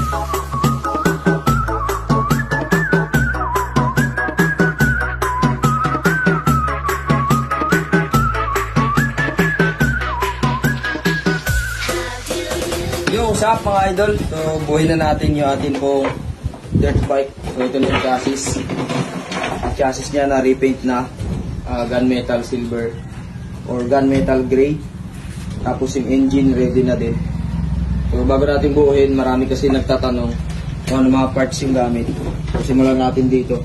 Yo, what's up mga idol? So, buhay na natin yung atin pong dirt bike. So, ito na yung chassis. Chassis niya na repaint na gunmetal silver or gunmetal gray. Tapos yung engine ready na din. So, bago natin buuhin, marami kasi nagtatanong kung ano mga parts yung gamit. So, simulan natin dito.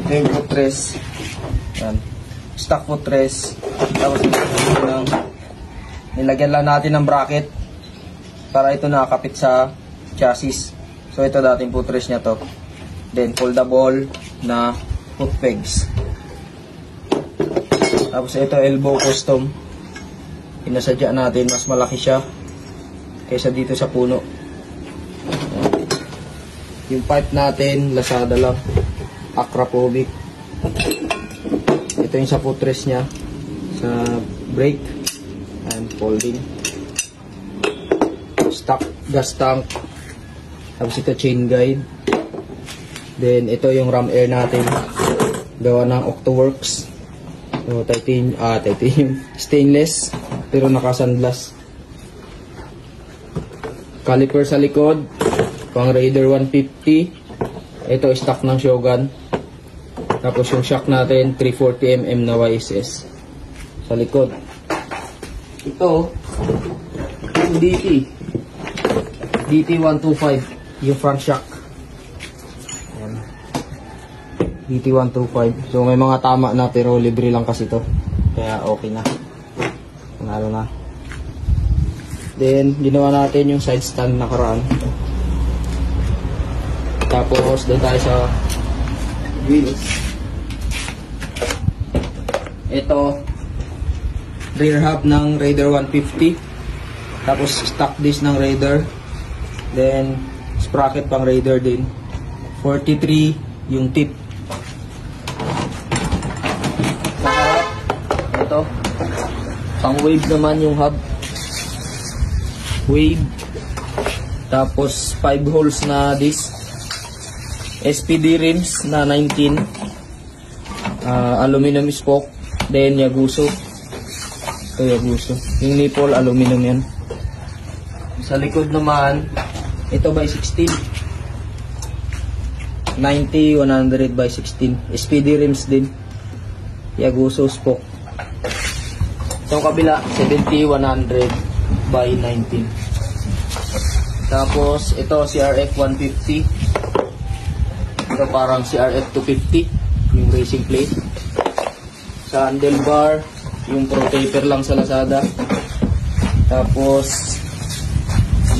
Ito yung footrest. Yan. Stock footrest. Tapos nilagyan lang natin ng bracket para ito nakakapit sa chassis. So ito dating footrest niya to. Then foldable na foot pegs. Tapos ito elbow custom. Pinasadya natin, mas malaki siya kaysa dito sa puno. Yung pipe natin, Lazada lang. Acropovic. Ito yung sa footrest niya. Sa brake and folding. Stock gas tank. Tapos ito chain guide. Then ito yung ram air natin. Gawa ng Octoworks. So titanium stainless pero naka-sandblass. Caliper sa likod, pang Raider 150. Ito stock ng Shogun. Tapos yung shock natin 340mm na YSS sa likod. Ito yung DT125, yung front shock. Ayan. DT125. So may mga tama na pero libre lang kasi to. Kaya okay na. Panalo na. Then ginawa natin yung side stand nakaraan. Tapos doon tayo sa wheels. Ito rear hub ng Raider 150. Tapos stock disc ng Raider. Then sprocket pang Raider din. 43 yung tip. Ito pang wave naman yung hub. Wave. Tapos 5 holes na disc. SPD rims na 19. Aluminum spoke. Then Yaguso. Ito Yaguso. Yung nipple aluminum yan. Sa likod naman, ito by 16. 90-100 by 16. SPD rims din. Yaguso spoke. Itong kabila, 70-100 by 19. Tapos, ito CRF 150. Ito parang CRF 250. Yung racing plate. Sa handlebar, yung pro taper lang sa Lazada. Tapos,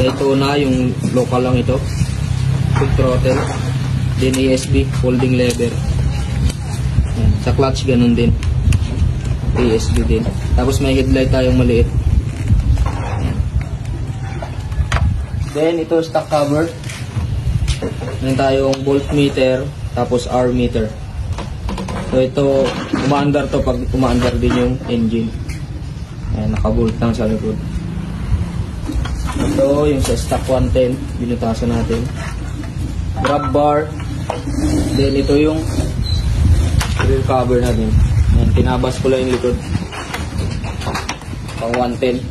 Daytona, yung local lang ito. Quick throttle. Then ASB, folding lever. Yan. Sa clutch, ganun din. ASB din. Tapos may headlight tayong maliit. Yan. Then ito stock cover. Meron tayong voltmeter. Tapos hour meter. So ito, umaandar to pag umaandar din yung engine. Yan, nakabolt lang sa likod. Ito yung sa stock 110, binutasan natin. Grab bar. Then ito yung rear cover natin. Yan, tinabas ko lang yung likod. Pang 110.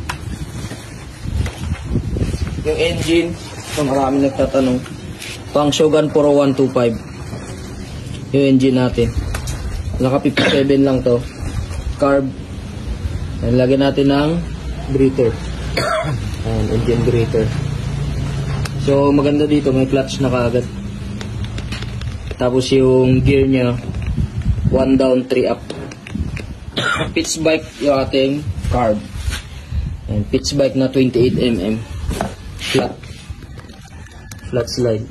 Yung engine, ito marami nagtatanong. Pang Shogun Pro 125. Yung engine natin. Naka 57 lang to. Carb. Yan, lagyan natin ng breather. And engine breather. So maganda dito, may clutch na kaagad. Tapos yung gear nya 1 down 3 up. Pitch bike yung ating carb. And pitch bike na 28mm flat slide.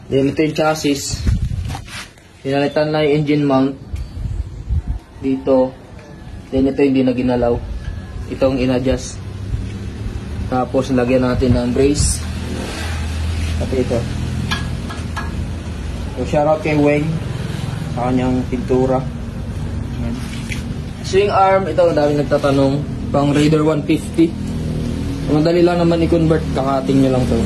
Then ito yung chassis. Pinalitan na yung engine mount dito. Then ito hindi na ginalaw. Itong in-adjust. Tapos lagyan natin ng brace. At ito. So shoutout kay Weng sa kanyang pintura. Ayan. Swing arm, ito ang daming nagtatanong. Pang Raider 150. So, madali lang naman i-convert, kakating nyo lang to.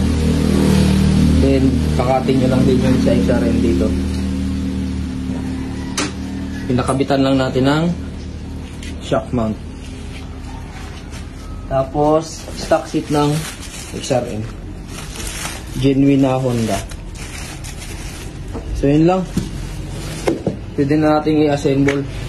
Then, kakatin nyo lang din yung sa XRM dito. Pinakabitan lang natin ng shock mount. Tapos, stock seat ng XRM. Genuine na Honda. So, yun lang. Pwede na natin i-assemble.